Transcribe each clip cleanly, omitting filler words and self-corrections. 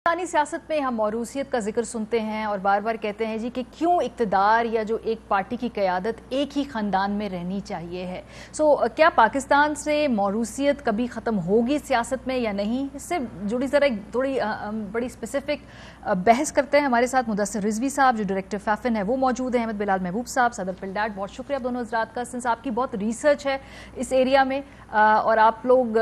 पाकिस्तानी सियासत में हम मौरूसियत का जिक्र सुनते हैं और बार बार कहते हैं जी कि क्यों इक़्तिदार या जो एक पार्टी की क़यादत एक ही ख़ानदान में रहनी चाहिए है। क्या पाकिस्तान से मौरूसियत कभी ख़त्म होगी सियासत में या नहीं, इससे जुड़ी ज़रा एक थोड़ी बड़ी स्पेसिफिक बहस करते हैं। हमारे साथ मुदस्सिर रिजवी साहब जो डायरेक्टर फैफिन है वो मौजूद हैं, अहमद बिलाल महबूब साहब, सदर पिलडाट, बहुत शुक्रिया आप दोनों हज़रात का। सिंस आपकी बहुत रिसर्च है इस एरिया में और आप लोग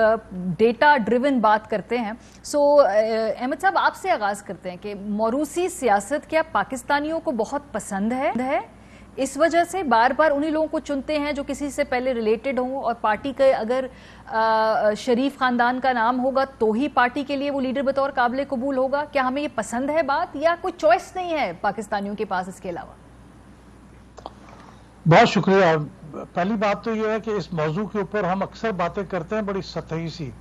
डेटा ड्रिवन बात करते हैं, अहमद साहब आपसे आगाज करते हैं कि मौरूसी सियासत क्या पाकिस्तानियों को बहुत पसंद है, इस वजह से बार बार उन्हीं लोगों को चुनते हैं जो किसी से पहले रिलेटेड हों, और पार्टी के अगर शरीफ खानदान का नाम होगा तो ही पार्टी के लिए वो लीडर बतौर काबिल कबूल होगा। क्या हमें ये पसंद है बात, या कोई चॉइस नहीं है पाकिस्तानियों के पास इसके अलावा? बहुत शुक्रिया। पहली बात तो ये है कि इस मौजू के ऊपर हम अक्सर बातें करते हैं बड़ी सतही सी,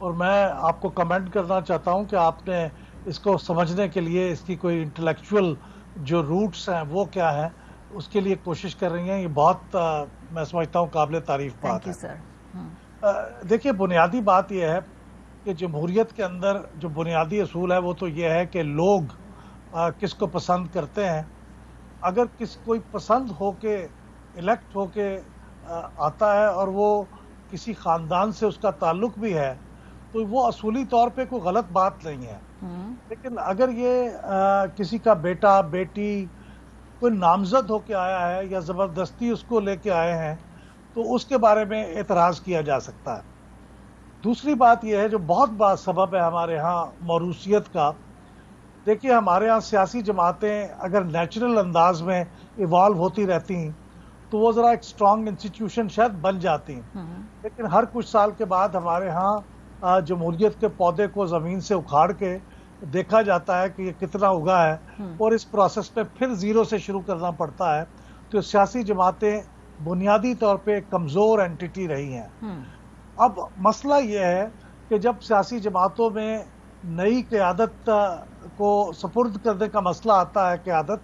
और मैं आपको कमेंट करना चाहता हूं कि आपने इसको समझने के लिए इसकी कोई इंटेलेक्चुअल जो रूट्स हैं वो क्या है उसके लिए कोशिश कर रही हैं। ये बहुत मैं समझता हूं काबिल तारीफ बात है। देखिए, बुनियादी बात यह है कि जमहूरियत के अंदर जो बुनियादी असूल है वो तो ये है कि लोग किसको पसंद करते हैं। अगर कोई पसंद होके इलेक्ट होके आता है और वो किसी ख़ानदान से उसका ताल्लुक भी है तो वो असूली तौर पे कोई गलत बात नहीं है। लेकिन अगर ये किसी का बेटा बेटी कोई नामजद होके आया है या ज़बरदस्ती उसको लेके आए हैं तो उसके बारे में एतराज़ किया जा सकता है। दूसरी बात यह है जो बहुत बड़ा सबब है हमारे यहाँ मौरूसियत का। देखिए, हमारे यहाँ सियासी जमातें अगर नेचुरल अंदाज में इवॉल्व होती रहती हैं तो वो ज़रा एक स्ट्रॉन्ग इंस्टीट्यूशन शायद बन जाती हैं, लेकिन हर कुछ साल के बाद हमारे यहाँ जमहूरियत के पौधे को ज़मीन से उखाड़ के देखा जाता है कि ये कितना उगा है और इस प्रोसेस पे फिर ज़ीरो से शुरू करना पड़ता है। तो सियासी जमातें बुनियादी तौर पे कमज़ोर एंटिटी रही हैं। अब मसला ये है कि जब सियासी जमातों में नई क़यादत को सपुर्द करने का मसला आता है, क़यादत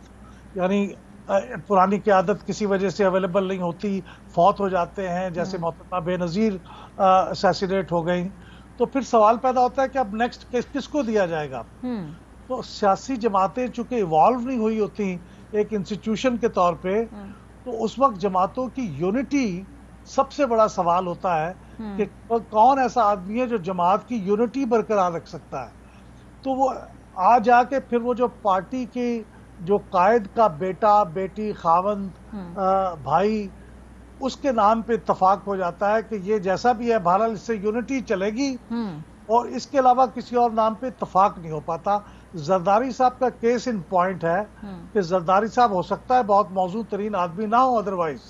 यानी पुरानी क़यादत किसी वजह से अवेलेबल नहीं होती, फौत हो जाते हैं, जैसे मोहतरमा बेनज़ीर असैसिनेट हो गई, तो फिर सवाल पैदा होता है कि अब नेक्स्ट किसको दिया जाएगा। तो सियासी जमातें चूंकि इवॉल्व नहीं हुई होती एक इंस्टीट्यूशन के तौर पे, तो उस वक्त जमातों की यूनिटी सबसे बड़ा सवाल होता है कि कौन ऐसा आदमी है जो जमात की यूनिटी बरकरार रख सकता है। तो वो आ जाके फिर वो जो पार्टी की जो कायद का बेटा बेटी खावंद भाई उसके नाम पे इत्तफाक हो जाता है कि ये जैसा भी है बहरहाल इससे यूनिटी चलेगी, और इसके अलावा किसी और नाम पे इत्तफाक नहीं हो पाता। जरदारी साहब का केस इन पॉइंट है कि जरदारी साहब हो सकता है बहुत मौजूद तरीन आदमी ना हो अदरवाइज,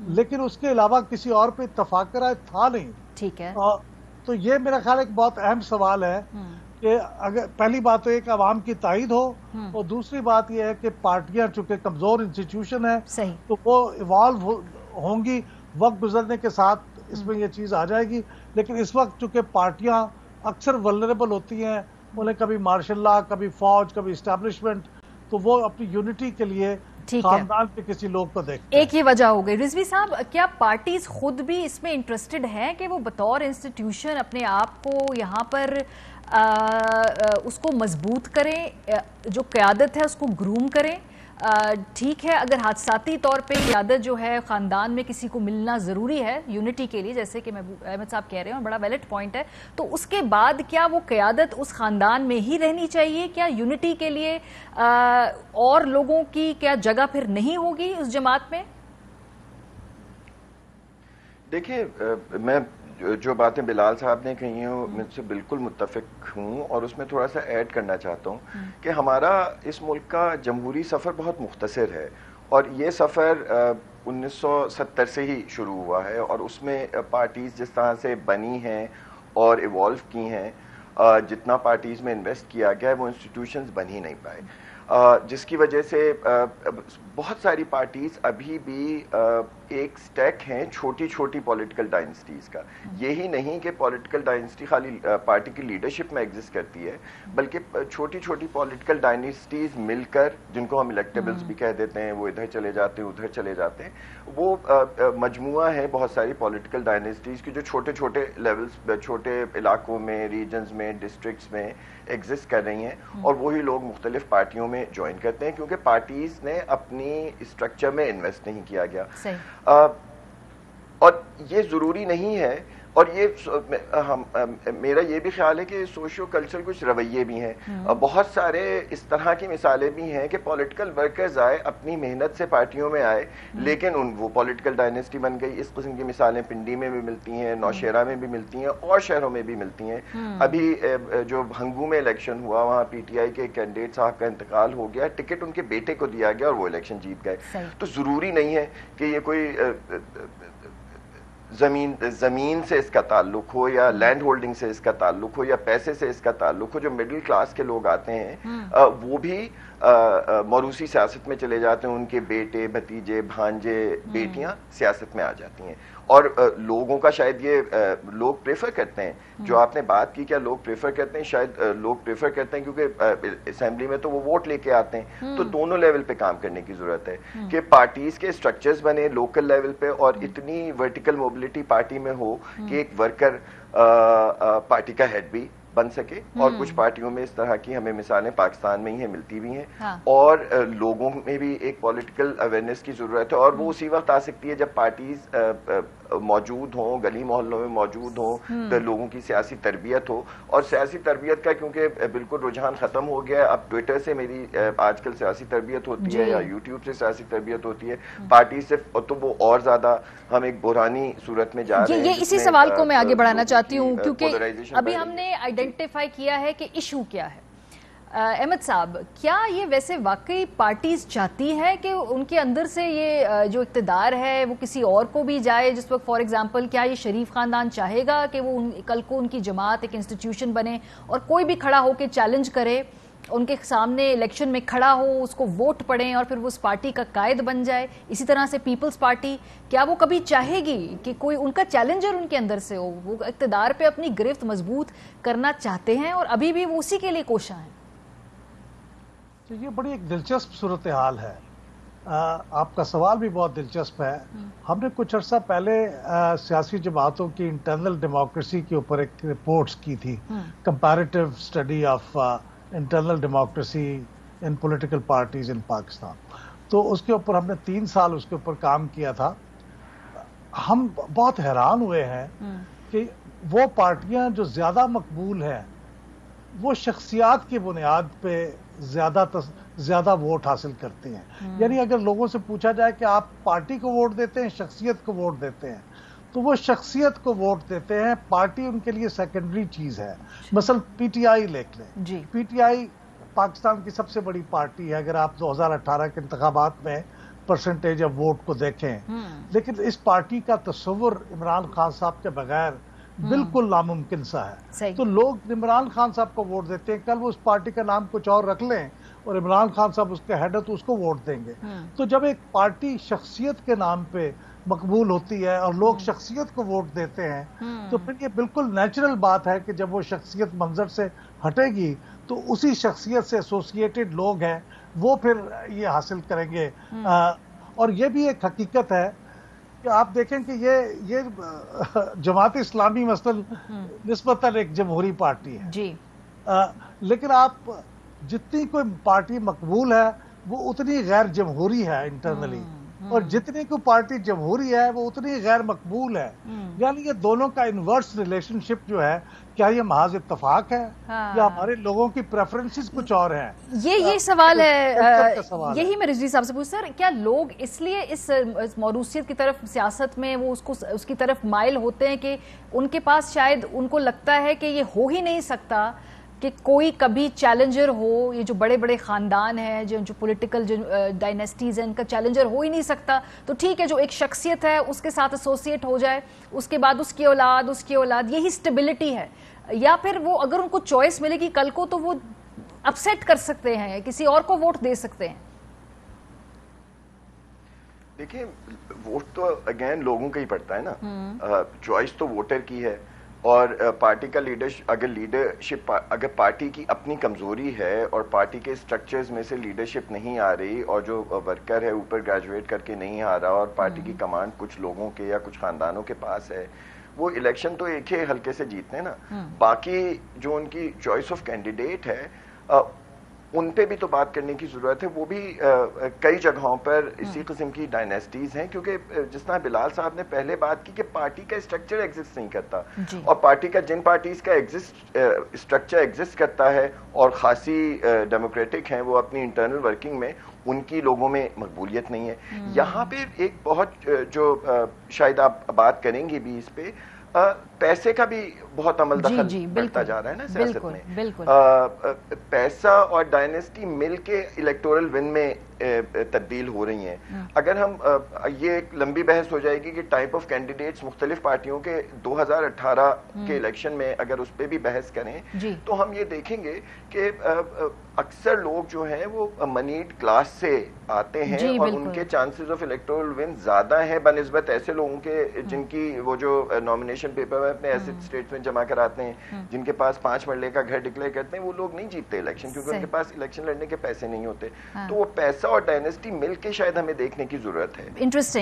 लेकिन उसके अलावा किसी और पे इत्तफाक कराए था नहीं। ठीक है। तो ये मेरा ख्याल एक बहुत अहम सवाल है कि अगर पहली बात तो एक अवाम की ताईद हो, और दूसरी बात यह है कि पार्टियां चूंकि कमजोर इंस्टीट्यूशन है तो वो इवॉल्व होंगी, वक्त गुजरने के साथ इसमें ये चीज आ जाएगी। लेकिन इस वक्त चूंकि पार्टियां अक्सर वल्नरेबल होती हैं, उन्हें कभी मार्शल लॉ, कभी फौज, कभी इस्टेब्लिशमेंट, तो वो अपनी यूनिटी के लिए खानदान के किसी लोग को देखते हैं। एक ही वजह हो गई। रिजवी साहब, क्या पार्टीज खुद भी इसमें इंटरेस्टेड हैं कि वो बतौर इंस्टीट्यूशन अपने आप को यहाँ पर उसको मजबूत करें, जो क़यादत है उसको ग्रूम करें? ठीक है, अगर हादसाती तौर पे क़यादत जो है ख़ानदान में किसी को मिलना ज़रूरी है यूनिटी के लिए, जैसे कि अहमद साहब कह रहे हैं, बड़ा वैलिड पॉइंट है, तो उसके बाद क्या वो क़यादत उस ख़ानदान में ही रहनी चाहिए? क्या यूनिटी के लिए और लोगों की क्या जगह फिर नहीं होगी उस जमात में? देखिए, मैं जो बातें बिलाल साहब ने कही हैं मुझसे बिल्कुल मुत्तफिक हूँ, और उसमें थोड़ा सा ऐड करना चाहता हूँ कि हमारा इस मुल्क का जमहूरी सफ़र बहुत मुख्तसर है, और ये सफ़र 1970 से ही शुरू हुआ है, और उसमें पार्टीज़ जिस तरह से बनी हैं और इवॉल्व की हैं, जितना पार्टीज़ में इन्वेस्ट किया गया है वो इंस्टीट्यूशंस बन ही नहीं पाए। جس کی وجہ سے بہت ساری پارٹیز ابھی بھی ایک سٹیک ہیں چھوٹی چھوٹی پولیٹیکل ڈائنسٹیز کا. یہی نہیں کہ پولیٹیکل ڈائنسٹی خالی پارٹی کی لیڈرشپ میں ایگزسٹ کرتی ہے, بلکہ چھوٹی چھوٹی پولیٹیکل ڈائنسٹیز مل کر, جن کو ہم الیکٹیبلز بھی کہہ دیتے ہیں, وہ ادھر چلے جاتے ہیں ادھر چلے جاتے ہیں, وہ مجموعہ ہے بہت ساری پولیٹیکل ڈائنسٹیز کی جو چھوٹے چھوٹے لیولز, چھوٹے علاقوں میں, ریجنز میں, ڈسٹرکٹس میں ایگزسٹ کر رہی ہیں, اور وہی لوگ مختلف پارٹیوں میں جوائن کرتے ہیں کیونکہ پارٹیز نے اپنی اسٹرکچر میں انویسٹ نہیں کیا گیا. اور یہ ضروری نہیں ہے, اور یہ میرا یہ بھی خیال ہے کہ سوشو کلچرل کچھ رویے بھی ہیں. بہت سارے اس طرح کی مثالیں بھی ہیں کہ پولیٹیکل ورکرز آئے, اپنی محنت سے پارٹیوں میں آئے, لیکن وہ پولیٹیکل ڈائنسٹی بن گئی. اس قسم کی مثالیں پنڈی میں بھی ملتی ہیں, نوشہرہ میں بھی ملتی ہیں, اور شہروں میں بھی ملتی ہیں. ابھی جو بھنگو میں الیکشن ہوا, وہاں پی ٹی آئی کے کینڈیڈیٹ صاحب کا انتقال ہو گیا, ٹکٹ ان کے بیٹے کو دیا گیا اور وہ الیکشن جیت گئے. تو ضروری نہیں ہے کہ یہ کوئی زمین سے اس کا تعلق ہو, یا لینڈ ہولڈنگ سے اس کا تعلق ہو, یا پیسے سے اس کا تعلق ہو. جو مڈل کلاس کے لوگ آتے ہیں وہ بھی موروثی سیاست میں چلے جاتے ہیں, ان کے بیٹے, بھتیجے, بھانجے, بیٹیاں سیاست میں آ جاتی ہیں. اور لوگوں کا شاید یہ لوگ پریفر کرتے ہیں, جو آپ نے بات کی, کیا لوگ پریفر کرتے ہیں, شاید لوگ پریفر کرتے ہیں کیونکہ اسمبلی میں تو وہ ووٹ لے کے آتے ہیں. تو دونوں لیول پہ کام کرنے کی ضرورت ہے کہ پارٹیز کے اسٹرکچرز بنے لوکل لیول پہ, اور اتنی ورٹیکل موبلٹی پارٹی میں ہو کہ ایک ورکر پارٹی کا ہیڈ بھی بن سکے. اور کچھ پارٹیوں میں اس طرح کی ہمیں مثالیں پاکستان میں ہی ہیں, ملتی بھی ہیں. اور لوگوں میں بھی ایک پولیٹیکل اویئرنیس کی ضرورت ہے, اور وہ اسی وقت آ سکتی ہے جب پارٹیز موجود ہوں, گلی محلوں میں موجود ہوں, لوگوں کی سیاسی تربیت ہو. اور سیاسی تربیت کا کیونکہ بالکل رجحان ختم ہو گیا ہے, اب ٹویٹر سے میری آج کل سیاسی تربیت ہوتی ہے, یا یوٹیوب سے سیاسی تربیت ہوتی ہے, پارٹی سے تو وہ اور زیادہ ہم ایک بحرانی صورت میں جا رہے ہیں. یہ اسی سوال کو میں آگے بڑھانا چاہتی ہوں, کیونکہ ابھی ہم نے آئیڈینٹیفائی کیا ہے کہ ایشو کیا ہے. احمد صاحب, کیا یہ ویسے واقعی پارٹیز چاہتی ہے کہ ان کے اندر سے یہ جو اقتدار ہے وہ کسی اور کو بھی جائے؟ جس وقت فار ایگزامپل کیا یہ شریف خاندان چاہے گا کہ وہ کل کو ان کی جماعت ایک انسٹیٹیوشن بنے اور کوئی بھی کھڑا ہو کے چیلنج کرے, ان کے سامنے الیکشن میں کھڑا ہو, اس کو ووٹ پڑیں اور پھر وہ اس پارٹی کا قائد بن جائے؟ اسی طرح سے پیپلز پارٹی, کیا وہ کبھی چاہے گی کہ کوئی ان کا چیلنجر ان کے اندر سے ہو؟ وہ اقتدار پہ اپنی گرفت مضبوط کرنا چاہتے ہیں اور ابھی بھی وہ اسی کے لیے کوشاں ہیں. یہ بڑی ایک دلچسپ صورتحال ہے. آپ کا سوال بھی بہت دلچسپ ہے. ہم نے کچھ عرصہ پہلے سیاسی جماعتوں کی انٹرنل ڈیموکریسی کے اوپر ایک رپورٹس کی تھی, comparative study of internal democracy in political parties in Pakistan. تو اس کے اوپر ہم نے 3 سال اس کے اوپر کام کیا تھا. ہم بہت حیران ہوئے ہیں کہ وہ پارٹیاں جو زیادہ مقبول ہیں وہ شخصیات کی بنیاد پہ زیادہ ووٹ حاصل کرتے ہیں. یعنی اگر لوگوں سے پوچھا جائے کہ آپ پارٹی کو ووٹ دیتے ہیں, شخصیت کو ووٹ دیتے ہیں, تو وہ شخصیت کو ووٹ دیتے ہیں, پارٹی ان کے لیے سیکنڈری چیز ہے. مثلا پی ٹی آئی لے لیں, پی ٹی آئی پاکستان کی سب سے بڑی پارٹی ہے اگر آپ 2018 کے انتخابات میں پرسنٹیج آف ووٹ کو دیکھیں. لیکن اس پارٹی کا تصور عمران خان صاحب کے بغیر بالکل ناممکن سا ہے. تو لوگ عمران خان صاحب کو ووٹ دیتے ہیں, کل وہ اس پارٹی کا نام کچھ اور رکھ لیں اور عمران خان صاحب اس کے ہیڈ ہے تو اس کو ووٹ دیں گے. تو جب ایک پارٹی شخصیت کے نام پہ مقبول ہوتی ہے اور لوگ شخصیت کو ووٹ دیتے ہیں, تو پھر یہ بالکل نیچرل بات ہے کہ جب وہ شخصیت منظر سے ہٹے گی تو اسی شخصیت سے ایسوسیٹڈ لوگ ہیں وہ پھر یہ حاصل کریں گے. اور یہ بھی ایک حقیقت ہے کہ آپ دیکھیں کہ یہ جماعت اسلامی مثلا نسبتاً ایک جمہوری پارٹی ہے, لیکن آپ جتنی کوئی پارٹی مقبول ہے وہ اتنی غیر جمہوری ہے انٹرنلی, اور جتنی کوئی پارٹی جمہوری ہے وہ اتنی غیر مقبول ہے. یعنی یہ دونوں کا انورس ریلیشن شپ جو ہے, کیا یہ محض اتفاق ہے یا ہمارے لوگوں کی پریفرنسز کچھ اور ہیں؟ یہ سوال ہے, یہی میں رضوی صاحب سے پوچھ سر, کیا لوگ اس لیے اس موروثیت کی طرف سیاست میں وہ اس کی طرف مائل ہوتے ہیں کہ ان کے پاس شاید ان کو لگتا ہے کہ یہ ہو ہی نہیں سکتا کہ کوئی کبھی چیلنجر ہو, یہ جو بڑے بڑے خاندان ہیں, جو پولیٹیکل ڈائنیسٹیز ہیں, ان کا چیلنجر ہو ہی نہیں سکتا, تو ٹھیک ہے جو ایک شخصیت ہے اس کے ساتھ ایسوسیٹ ہو جائے, اس کے بعد اس کی اولاد, یہی سٹیبلٹی ہے. یا پھر وہ اگر ان کو چوائس ملے گی کل کو تو وہ अपसेट कर सकते हैं, किसी और को वोट दे सकते हैं? देखिए, वोट तो अगेन लोगों का ही पड़ता है ना, चॉइस तो वोटर की है। और पार्टी का लीडरशिप अगर पार्टी की अपनी कमजोरी है और पार्टी के स्ट्रक्चर्स में से लीडरशिप नहीं आ रही और जो वर्कर है ऊपर ग्रेजुएट करके नहीं आ रहा और पार्टी की कमांड कुछ लोगों के या कुछ खानदानों के पास है, वो इलेक्शन तो एक ही हल्के से जीतते हैं ना। बाकी जो उनकी चॉइस ऑफ कैंडिडेट है उन पे भी तो बात करने की जरूरत है। वो भी कई जगहों पर इसी किस्म की डायनेस्टीज हैं, क्योंकि जिस तरह बिलाल साहब ने पहले बात की कि पार्टी का स्ट्रक्चर एग्जिस्ट नहीं करता, और पार्टी का जिन पार्टीज का स्ट्रक्चर एग्जिस्ट करता है और खासी डेमोक्रेटिक हैं, वो अपनी इंटरनल वर्किंग में उनकी लोगों में मकबूलियत नहीं है। यहाँ पे एक बहुत जो शायद आप बात करेंगे भी इस पे, पैसे का भी बहुत अमल दखल बढ़ता जा रहा है ना सियासत में। पैसा और डायनेस्टी मिलके इलेक्टोरल विन में तब्दील हो रही हैं। अगर हम ये एक लंबी बहस हो जाएगी कि टाइप ऑफ कैंडिडेट्स मुख्तलिफ पार्टियों के 2018 के इलेक्शन में अगर उस पर भी बहस करें तो हम ये देखेंगे कि अक्सर लोग जो हैं वो मनीड क्लास से आते हैं और उनके चांसेस ऑफ इलेक्टोरल विन ज्यादा हैं बनिस्बत ऐसे लोगों के जिनकी वो जो नॉमिनेशन पेपर में अपने एसेट स्टेटमेंट जमा कराते हैं, जिनके पास 5 मरले का घर डिक्लेयर करते हैं। वो लोग नहीं जीतते इलेक्शन क्योंकि उनके पास इलेक्शन लड़ने के पैसे नहीं होते। तो वो पैसा और डायनेस्टी मिलके शायद हमें देखने की जरूरत है। इंटरेस्टिंग।